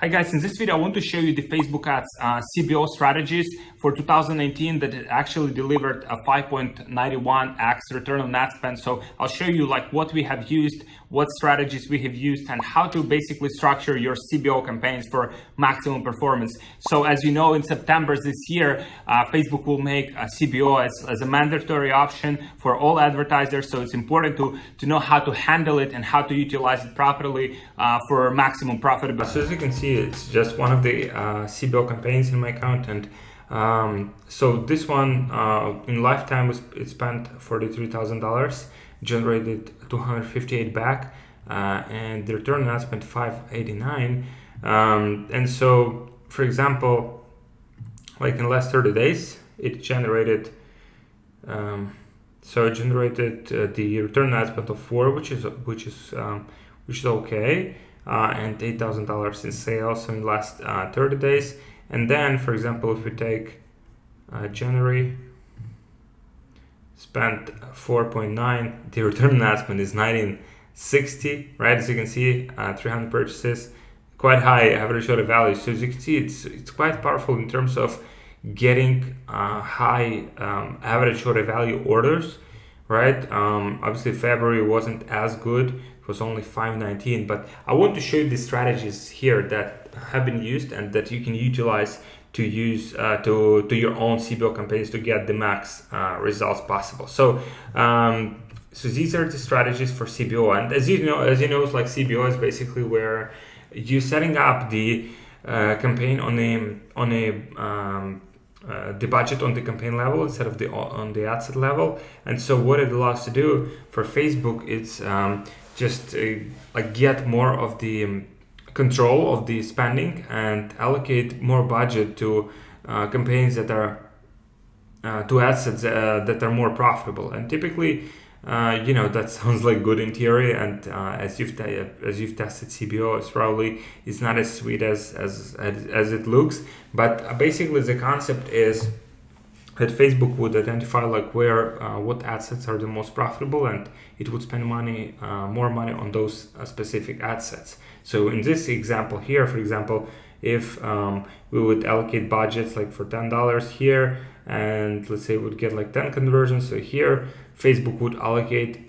Hi guys, in this video I want to show you the Facebook ads CBO strategies for 2019 that actually delivered a 5.91X return on ad spend. So I'll show you like what we have used, what strategies we have used, and how to basically structure your CBO campaigns for maximum performance. So as you know, in September this year, Facebook will make a CBO as a mandatory option for all advertisers. So it's important to know how to handle it and how to utilize it properly for maximum profitability. So as you can see, it's just one of the CBO campaigns in my account, and so this one in lifetime it spent $43,000, generated 258 back, and the return on ad spent 589. And so, for example, like in the last 30 days, it generated the return on ad spend of 4, which is okay. And $8,000 in sales in the last 30 days. And then, for example, if we take January, spent 4.9, the return on ad spend is 1960, right? As you can see, 300 purchases, quite high average order value. So as you can see, it's quite powerful in terms of getting high average order value orders, right? Obviously February wasn't as good. Was only 519, but I want to show you the strategies here that have been used and that you can utilize to use to your own CBO campaigns to get the max results possible. So these are the strategies for CBO, and as you know, like CBO is basically where you're setting up the campaign on the budget on the campaign level instead of on the ad set level. And so what it allows to do for Facebook, it's just get more of the control of the spending and allocate more budget to campaigns that are to assets that are more profitable. And typically, that sounds like good in theory, and as you've tested CBO, it's not as sweet as it looks. But basically, the concept is that Facebook would identify like what assets are the most profitable, and it would spend more money on those specific assets. So in this example here, for example, if we would allocate budgets like for $10 here, and let's say we would get like 10 conversions, so here Facebook would allocate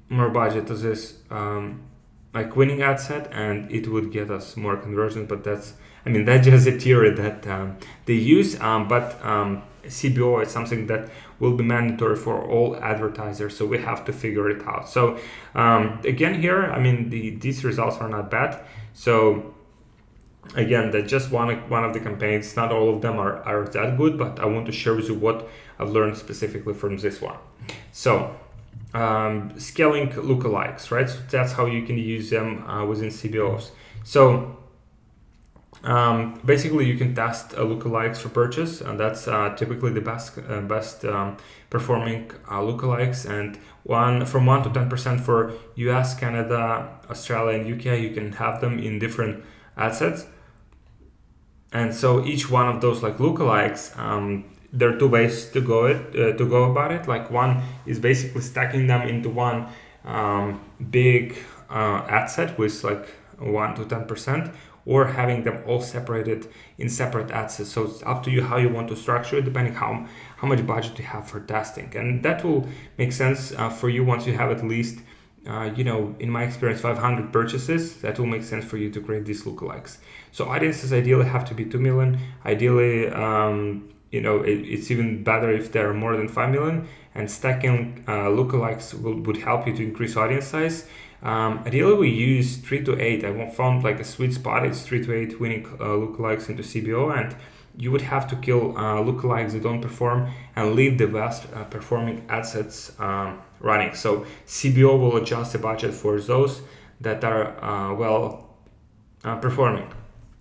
more budget to this like winning ad set, and it would get us more conversions. But that's just a theory that they use, but CBO is something that will be mandatory for all advertisers, so we have to figure it out. So again here, these results are not bad. So again, that's just one of the campaigns. Not all of them are that good, but I want to share with you what I've learned specifically from this one. So scaling lookalikes, right? So that's how you can use them within CBOs. So basically, you can test lookalikes for purchase, and that's typically the best performing lookalikes. And from 1 to 10% for US, Canada, Australia, and UK. You can have them in different ad sets. And so each one of those like lookalikes, there are two ways to go about it. Like one is basically stacking them into one big ad set with like 1 to 10%. Or having them all separated in separate ad sets. So it's up to you how you want to structure it, depending how much budget you have for testing. And that will make sense for you once you have at least, in my experience, 500 purchases. That will make sense for you to create these lookalikes. So audiences ideally have to be 2 million. Ideally, it's even better if there are more than 5 million. And stacking lookalikes would help you to increase audience size. Ideally, we use 3 to 8. I found like a sweet spot. It's 3 to 8 winning lookalikes into CBO, and you would have to kill lookalikes that don't perform and leave the best performing assets running. So CBO will adjust the budget for those that are performing.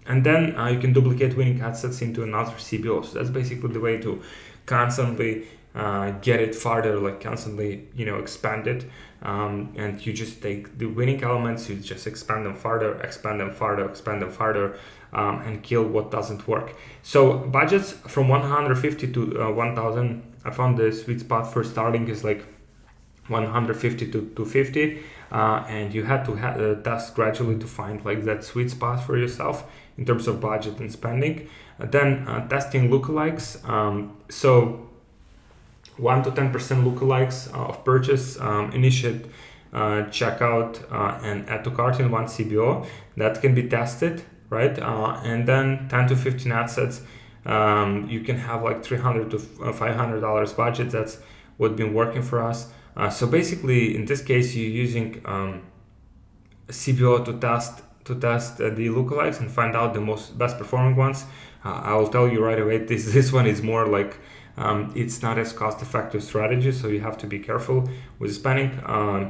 And then you can duplicate winning assets into another CBO. So that's basically the way to constantly get it farther, like constantly, expand it. And you just take the winning elements, you just expand them farther, and kill what doesn't work. So budgets from 150 to 1,000. I found the sweet spot for starting is like 150 to 250. and you had to test gradually to find like that sweet spot for yourself in terms of budget and spending. Then testing lookalikes. So 1 to 10% lookalikes of purchase, initiate, checkout, and add to cart in one CBO. That can be tested, right? And then 10 to 15 assets. You can have like $300 to $500 budget. That's what's been working for us. So basically, in this case, you're using CBO to test the lookalikes and find out the best performing ones. I will tell you right away, this one is more like it's not as cost-effective strategy, so you have to be careful with spending.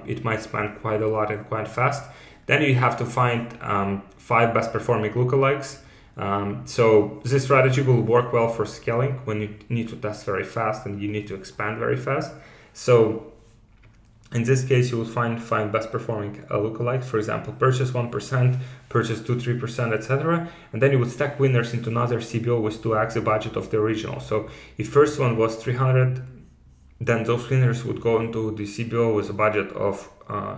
It might spend quite a lot and quite fast. Then you have to find 5 best performing lookalikes. So this strategy will work well for scaling when you need to test very fast and you need to expand very fast. So in this case, you will find 5 best performing lookalikes. For example, purchase 1%, purchase 2-3%, etc. And then you would stack winners into another CBO with 2x the budget of the original. So if first one was 300, then those winners would go into the CBO with a budget of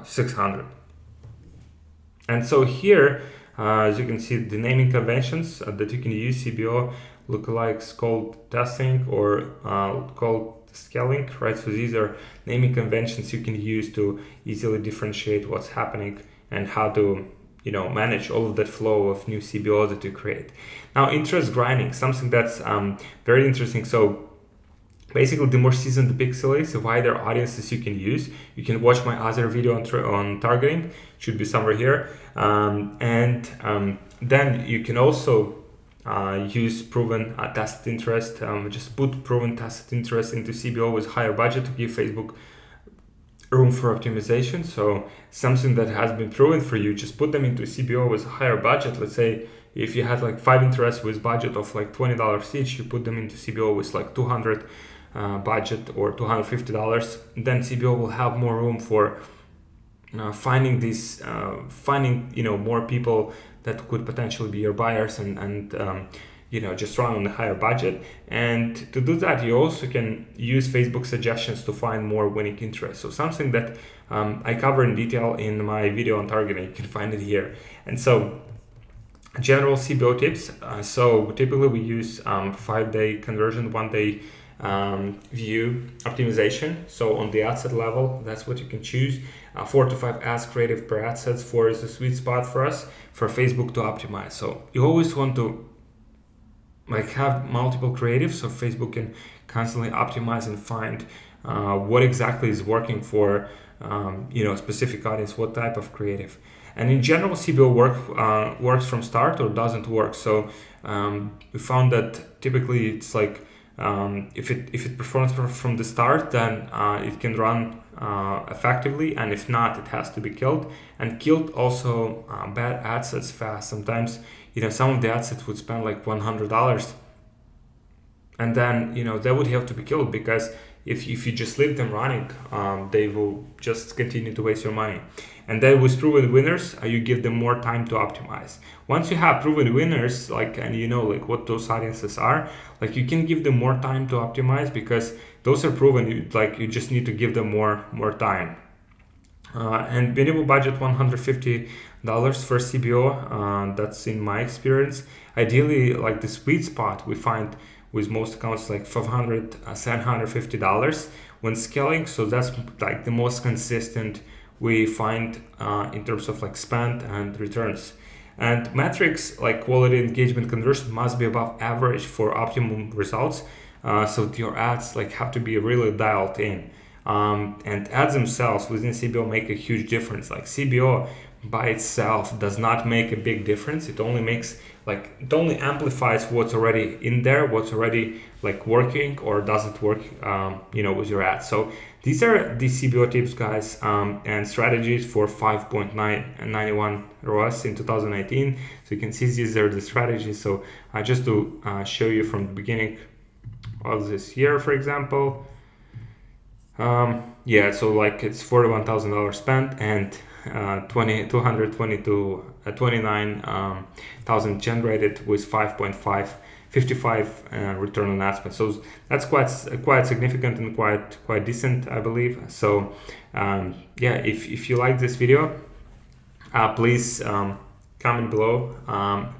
600. And so here, as you can see, the naming conventions that you can use CBO lookalikes called testing or called scaling, right? So these are naming conventions you can use to easily differentiate what's happening and how to, manage all of that flow of new CBOs that you create. Now, interest grinding, something that's very interesting. So basically, the more seasoned the pixel is, the wider audiences you can use. You can watch my other video on targeting, should be somewhere here. Then you can also use proven tested interest. Just put proven tested interest into CBO with higher budget to give Facebook room for optimization. So something that has been proven for you, just put them into CBO with a higher budget. Let's say if you had like 5 interests with budget of like $20 each, you put them into CBO with like 200 budget or $250, then CBO will have more room for finding more people that could potentially be your buyers and just run on a higher budget. And to do that, you also can use Facebook suggestions to find more winning interest. So something that I cover in detail in my video on targeting. You can find it here. And so general CBO tips. So typically we use 5-day conversion, 1-day view optimization. So on the ad set level, that's what you can choose. 4 to 5 ads creative per ad sets. 4 is a sweet spot for us, for Facebook to optimize. So you always want to have multiple creatives so Facebook can constantly optimize and find what exactly is working for a specific audience, what type of creative. And in general, CBO works from start or doesn't work. So we found that typically it's like if it performs from the start, then it can run effectively, and if not, it has to be killed. And killed also bad ad sets fast. Sometimes some of the ad sets would spend like $100, and then they would have to be killed, because if you just leave them running, they will just continue to waste your money. And then with proven winners, you give them more time to optimize. Once you have proven winners, and what those audiences are, you can give them more time to optimize, because those are proven. You just need to give them more time. And minimum budget $150 for CBO. That's in my experience. Ideally, the sweet spot we find with most accounts like $500, $750 when scaling. So that's the most consistent we find in terms of spend and returns. And metrics like quality, engagement, conversion must be above average for optimum results. So your ads have to be really dialed in. And ads themselves within CBO make a huge difference. CBO by itself does not make a big difference. It only makes it only amplifies what's already in there, what's already working or doesn't work, with your ads. So these are the CBO tips, guys, and strategies for 5.91 ROAS in 2019. So you can see these are the strategies. So just to show you from the beginning of this year, for example, so it's $41,000 spent and 229,000 generated with 5.5 55 return on ad spend. So that's quite significant and quite decent, I believe. So yeah, if you like this video, please comment below,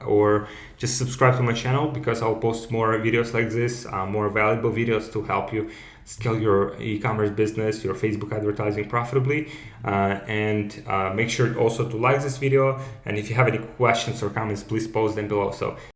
or just subscribe to my channel, because I'll post more videos like this, more valuable videos to help you scale your e-commerce business, your Facebook advertising profitably. And make sure also to like this video, and if you have any questions or comments, please post them below. So